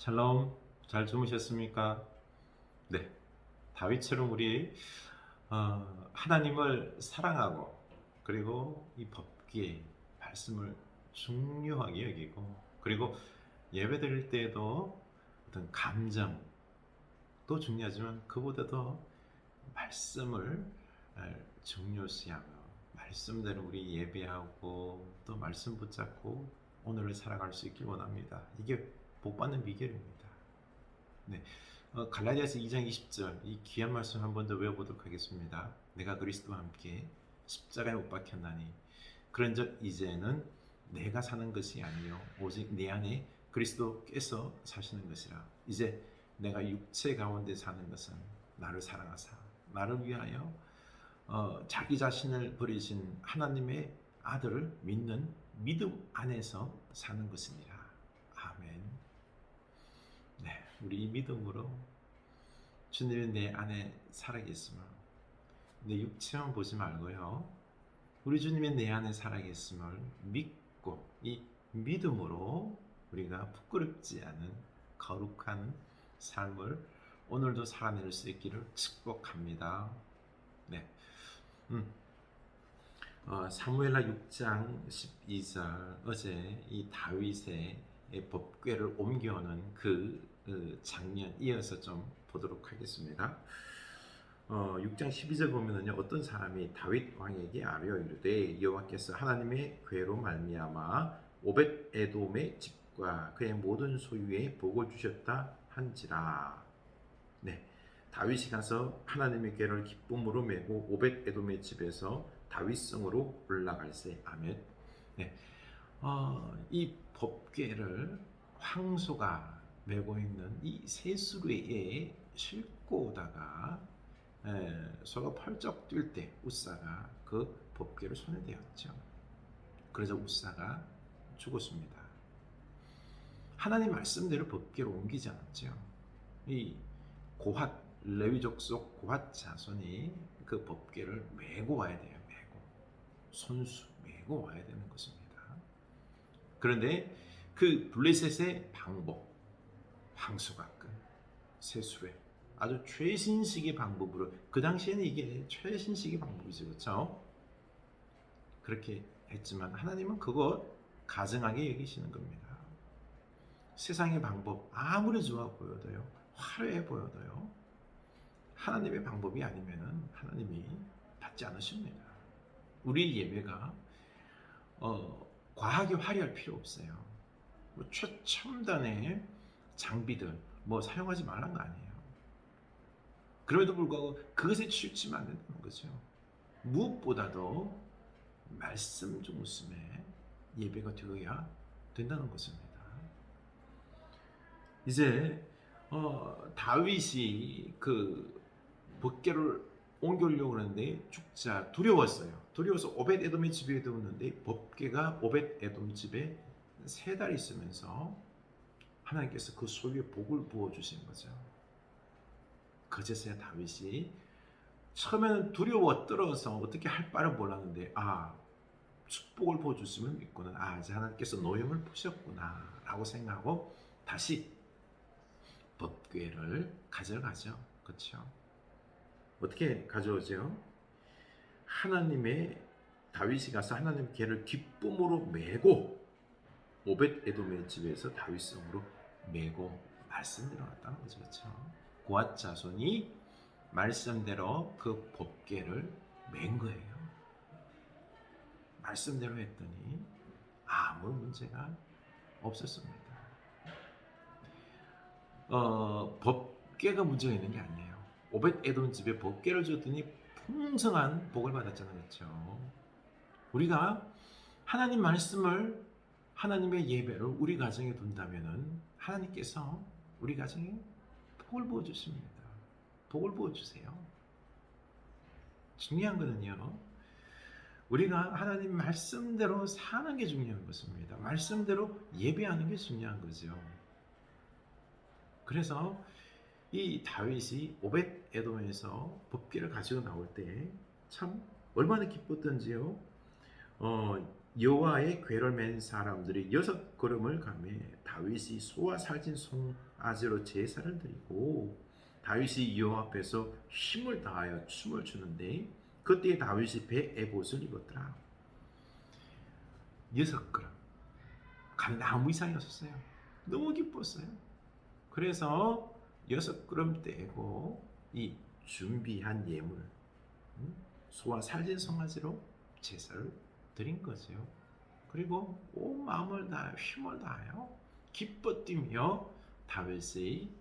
샬롬, 잘 주무셨습니까? 네, 다윗처럼 우리 하나님을 사랑하고 그리고 이 법기 말씀을 중요하게 여기고 그리고 예배 드릴 때에도 어떤 감정도 중요하지만 그보다도 말씀을 중요시하며 말씀대로 우리 예배하고 또 말씀 붙잡고 오늘을 살아갈 수 있길 원합니다. 이게 복받는 비결입니다. 네, 갈라디아서 2장 20절 이 귀한 말씀 한 번 더 외워보도록 하겠습니다. 내가 그리스도와 함께 십자가에 못 박혔나니 그런즉 이제는 내가 사는 것이 아니요 오직 내 안에 그리스도께서 사시는 것이라. 이제 내가 육체 가운데 사는 것은 나를 사랑하사 나를 위하여 자기 자신을 버리신 하나님의 아들을 믿는 믿음 안에서 사는 것이니라. 아멘. 네, 우리 이 믿음으로 주님이 내 안에 살아계심을 내 육체만 보지 말고요. 우리 주님이 내 안에 살아계심을 믿고 이 믿음으로 우리가 부끄럽지 않은 거룩한 삶을 오늘도 살아낼 수 있기를 축복합니다. 네, 사무엘하 6장 12절 어제 이 다윗의 법궤를 옮겨오는 그 장면 이어서 좀 보도록 하겠습니다. 6장 12절 보면은요, 어떤 사람이 다윗 왕에게 아뢰어 이르되 여호와께서 하나님의 궤로 말미암아 오벳 에돔의 집과 그의 모든 소유에 복을 주셨다 한지라. 네, 다윗이 가서 하나님의 궤를 기쁨으로 메고 오벳 에돔의 집에서 다윗성으로 올라갈세. 아멘. 네, 이 법궤를 황소가 메고 있는 이 세수레에 싣고 오다가 소가 펄쩍 뛸 때 우사가 그 법궤를 손에 대었죠. 그래서 우사가 죽었습니다. 하나님 말씀대로 법궤를 옮기지 않았죠. 이 고핫 레위족 속 고핫 자손이 그 법궤를 메고 와야 돼요. 손수 메고 와야 되는 것입니다. 그런데 그 블레셋의 방법, 황소가끔, 세수레, 아주 최신식의 방법으로, 그 당시에는 이게 최신식의 방법이죠, 그렇죠? 그렇게 했지만 하나님은 그것 가증하게 여기시는 겁니다. 세상의 방법 아무리 좋아 보여도요, 화려해 보여도요, 하나님의 방법이 아니면은 하나님이 받지 않으십니다. 우리 예배가 과하게 화려할 필요 없어요. 뭐 최첨단의 장비들 뭐 사용하지 말라는 거 아니에요. 그럼에도 불구하고 그것에 치우치면 안 된다는 거죠. 무엇보다도 말씀 중심의 예배가 되어야 된다는 것입니다. 이제 다윗이 그 법궤를 옮기려고 하는데 죽자 두려웠어요. 두려워서 오벳 에돔의 집에 들었는데 법궤가 오벳 에돔 집에 3달 있으면서 하나님께서 그 소유에 복을 부어 주신 거죠. 그제서야 다윗이 처음에는 두려워 떨어서 어떻게 할 바를 몰랐는데 축복을 부어 주심을 믿고는 이제 하나님께서 노염을 푸셨구나 라고 생각하고 다시 법궤를 가져가죠. 그렇죠? 어떻게 가져오죠? 하나님의 다윗이 가서 하나님의 궤를 기쁨으로 메고 오벳 에돔의 집에서 다윗성으로 메고 말씀대로 왔다는 거죠. 그렇죠? 고앗 자손이 말씀대로 그 법궤를 맨 거예요. 말씀대로 했더니 아무 문제가 없었습니다. 법궤가 문제가 있는 게 아니에요. 오벳 에돔 집에 법궤를 줬더니 풍성한 복을 받았잖아요. 그렇죠? 우리가 하나님 말씀을 하나님의 예배를 우리 가정에 둔다면은 하나님께서 우리 가정에 복을 부어 주십니다. 복을 부어 주세요. 중요한 거는요. 우리가 하나님 말씀대로 사는 게 중요한 것입니다. 말씀대로 예배하는 게 중요한 거죠. 그래서 이 다윗이 오벳 에돔에서 법궤를 가지고 나올 때 참 얼마나 기뻤던지요. 여호와의 궤를 맨 사람들이 6걸음을 가매 다윗이 소와 살찐 송아지로 제사를 드리고 다윗이 여호와 앞에서 힘을 다하여 춤을 추는데 그때 다윗이 배 에봇을 입었더라. 6걸음 가는데 아무 이상이 없었어요. 너무 기뻤어요. 그래서 6걸음 떼고 이 준비한 예물 소와 살찐 송아지로 제사를 드린 거죠. 그리고 온 마음을 다하여 힘을 다하여 기뻐 뛰며 다윗이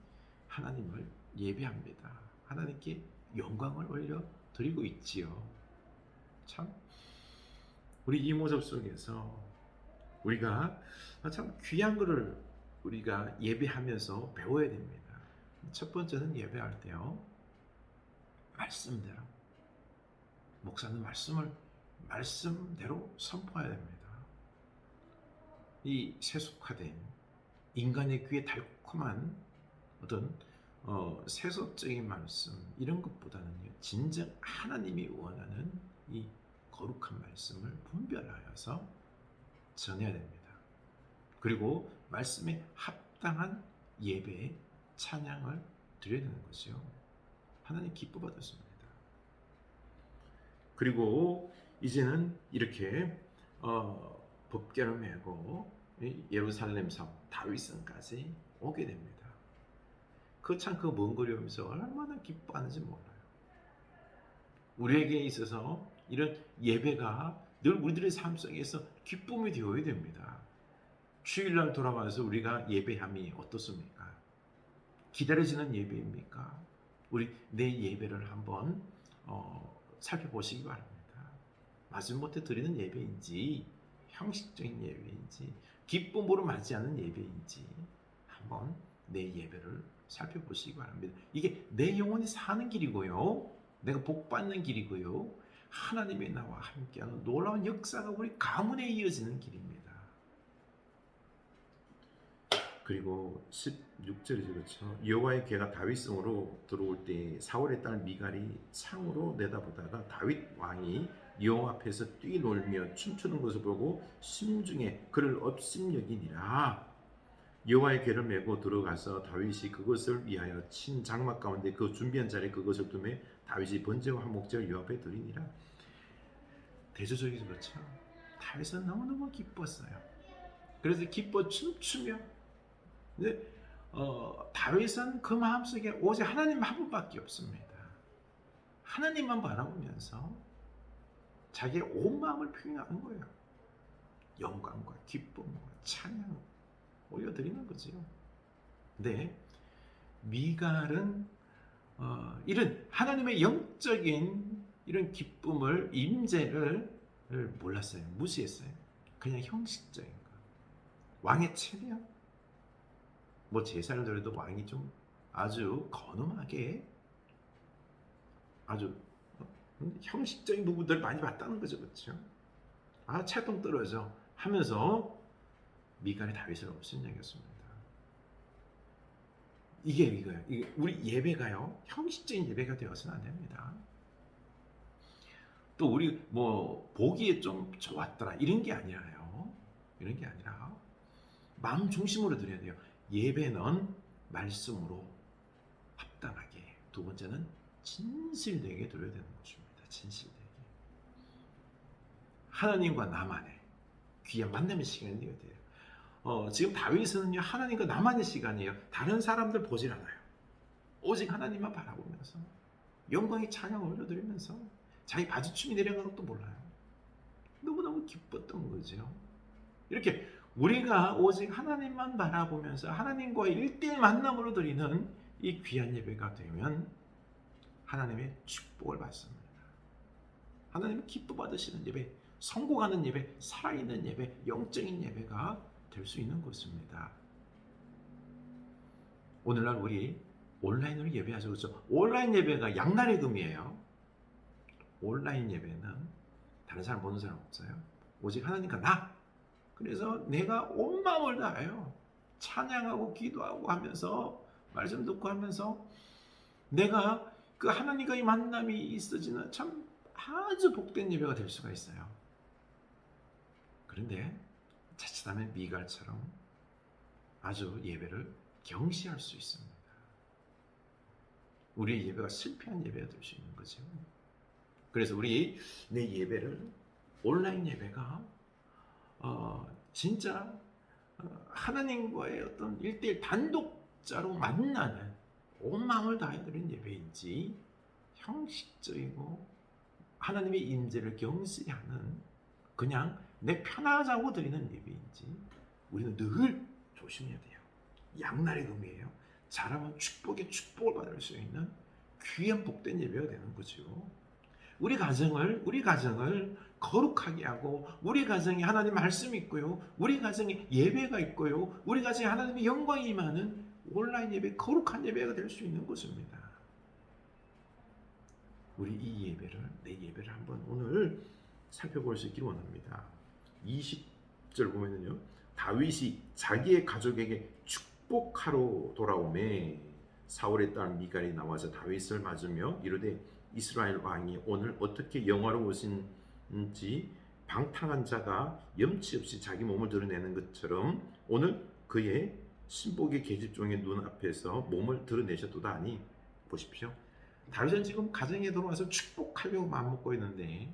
하나님을 예배합니다. 하나님께 영광을 올려 드리고 있지요. 참 우리 이 모습 속에서 우리가 참 귀한 것을 우리가 예배하면서 배워야 됩니다. 첫 번째는 예배할 때요, 말씀대로 목사는 말씀대로 선포해야 됩니다. 이 세속화된 인간의 귀에 달콤한 어떤 세속적인 말씀 이런 것보다는요, 진정 하나님이 원하는 이 거룩한 말씀을 분별하여서 전해야 됩니다. 그리고 말씀에 합당한 예배에 찬양을 드려야 되는 거죠. 하나님 기뻐 받았습니다. 그리고 이제는 이렇게 법궤를 메고 예루살렘 성 다윗성까지 오게 됩니다. 그 참 그 먼 거리 오면서 얼마나 기뻐하는지 몰라요. 우리에게 있어서 이런 예배가 늘 우리들의 삶 속에서 기쁨이 되어야 됩니다. 주일날 돌아와서 우리가 예배함이 어떻습니까? 기다려지는 예배입니까? 우리 내 예배를 한번 살펴보시기 바랍니다. 마지못해 드리는 예배인지 형식적인 예배인지 기쁨으로 맞이하는 예배인지 한번 내 예배를 살펴보시기 바랍니다. 이게 내 영혼이 사는 길이고요, 내가 복받는 길이고요, 하나님이 나와 함께하는 놀라운 역사가 우리 가문에 이어지는 길입니다. 그리고 16절이죠, 그렇죠? 여호와의 궤가 다윗성으로 들어올 때 사울의 딸 미갈이 창으로 내다보다가 다윗 왕이 여호와 앞에서 뛰놀며 춤추는 것을 보고 심중에 그를 업심여기니라. 여호와의 궤를 메고 들어가서 다윗이 그것을 위하여 친 장막 가운데 그 준비한 자리에 그것을 두매 다윗이 번제와 화목제를 여호와 앞에 드리니라. 대조적이죠, 그렇죠? 다윗은 너무너무 기뻤어요. 그래서 기뻐 춤추며, 근데 다윗은 그 마음속에 오직 하나님 한 분밖에 없습니다. 하나님만 바라보면서 자기의 온 마음을 표현하는 거예요. 영광과 기쁨과 찬양을 올려드리는 거지요. 근데 미갈은 이런 하나님의 영적인 이런 기쁨을, 임재를 몰랐어요. 무시했어요. 그냥 형식적인 거. 왕의 체면, 뭐 제사를 드려도 왕이 좀 아주 거놈하게 아주 형식적인 부분들을 많이 봤다는 거죠, 그렇죠? 아, 채통 떨어져 하면서 미갈이 다윗을 업신여겼습니다. 이게 이거예요. 이게 우리 예배가요, 형식적인 예배가 되어서는 안 됩니다. 또 우리 뭐 보기에 좀 좋았더라 이런 게 아니라요. 이런 게 아니라 마음 중심으로 드려야 돼요. 예배는 말씀으로 합당하게. 두 번째는 진실되게 드려야 되는 것입니다. 진실되게. 하나님과 나만의 귀한 만남의 시간이 되어야 돼요. 지금 다윗은요, 하나님과 나만의 시간이에요. 다른 사람들 보질 않아요. 오직 하나님만 바라보면서 영광의 찬양을 올려드리면서 자기 바지춤이 내려간 것도 몰라요. 너무너무 기뻤던 거죠. 이렇게 우리가 오직 하나님만 바라보면서 하나님과의 1대1 만남으로 드리는 이 귀한 예배가 되면 하나님의 축복을 받습니다. 하나님이 기뻐 받으시는 예배, 성공하는 예배, 살아있는 예배, 영적인 예배가 될 수 있는 것입니다. 오늘날 우리 온라인으로 예배하죠, 그렇죠? 온라인 예배가 양날의 금이에요. 온라인 예배는 다른 사람 보는 사람 없어요. 오직 하나님과 나. 그래서 내가 온 마음을 다해요. 찬양하고 기도하고 하면서 말씀 듣고 하면서 내가 그 하나님과의 만남이 있어지는 참 아주 복된 예배가 될 수가 있어요. 그런데 자칫하면 미갈처럼 아주 예배를 경시할 수 있습니다. 우리의 예배가 실패한 예배가 될 수 있는 거죠. 그래서 내 예배를 온라인 예배가 진짜 하나님과의 어떤 1대1 단독자로 만나는 온 마음을 다해드린 예배인지 형식적이고 하나님의 임재를 경시하는 그냥 내 편하자고 드리는 예배인지 우리는 늘 조심해야 돼요. 양날의 검이에요. 잘하면 축복에 축복을 받을 수 있는 귀한 복된 예배가 되는 거죠. 우리 가정을 거룩하게 하고 우리 가정에 하나님 말씀이 있고요. 우리 가정에 예배가 있고요. 우리 가정에 하나님의 영광이 임하는 온라인 예배, 거룩한 예배가 될 수 있는 것입니다. 우리 내 예배를 한번 오늘 살펴볼 수 있기를 원합니다. 20절 보면은요. 다윗이 자기의 가족에게 축복하러 돌아오매 사울의 딸 미갈이 나와서 다윗을 맞으며 이르되 이스라엘 왕이 오늘 어떻게 영화로우신지 방탕한 자가 염치 없이 자기 몸을 드러내는 것처럼 오늘 그의 신복의 계집종의 눈앞에서 몸을 드러내셨도다 하니 보십시오. 다윗은 지금 가정에 들어와서 축복하려고 마음먹고 있는데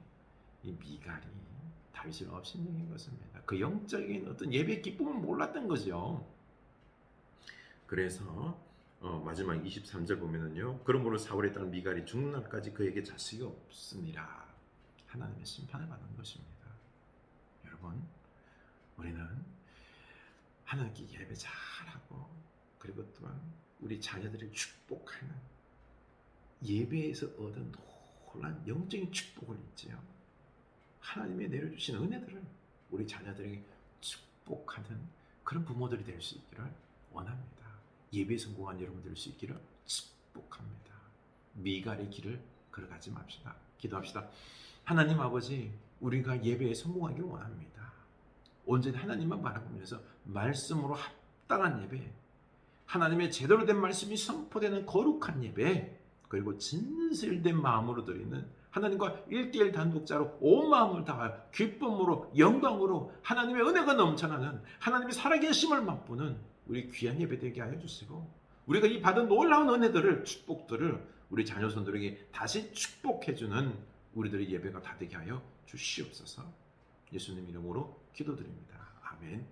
이 미갈이 다윗을 업신여긴 것입니다. 그 영적인 어떤 예배 기쁨을 몰랐던 거죠. 그래서 마지막 23절 보면은요. 그러므로 사울의 딸 미갈이 죽는 날까지 그에게 자식이 없으니라. 하나님의 심판을 받는 것입니다. 여러분, 우리는 하나님께 예배 잘하고 그리고 또한 우리 자녀들을 축복하는 예배에서 얻은 놀란 영적인 축복을 있지요. 하나님이 내려주신 은혜들을 우리 자녀들에게 축복하는 그런 부모들이 될 수 있기를 원합니다. 예배에 성공한 여러분들 될 수 있기를 축복합니다. 미갈의 길을 걸어가지 맙시다. 기도합시다. 하나님 아버지, 우리가 예배에 성공하기를 원합니다. 온전히 하나님만 바라보면서 말씀으로 합당한 예배, 하나님의 제대로 된 말씀이 선포되는 거룩한 예배, 그리고 진실된 마음으로 드리는 하나님과 1대1 단독자로 온 마음을 다하여 기쁨으로 영광으로 하나님의 은혜가 넘쳐나는 하나님의 살아계심을 맛보는 우리 귀한 예배 되게 하여 주시고 우리가 이 받은 놀라운 은혜들을 축복들을 우리 자녀손들에게 다시 축복해주는 우리들의 예배가 다 되게 하여 주시옵소서. 예수님 이름으로 기도드립니다. 아멘.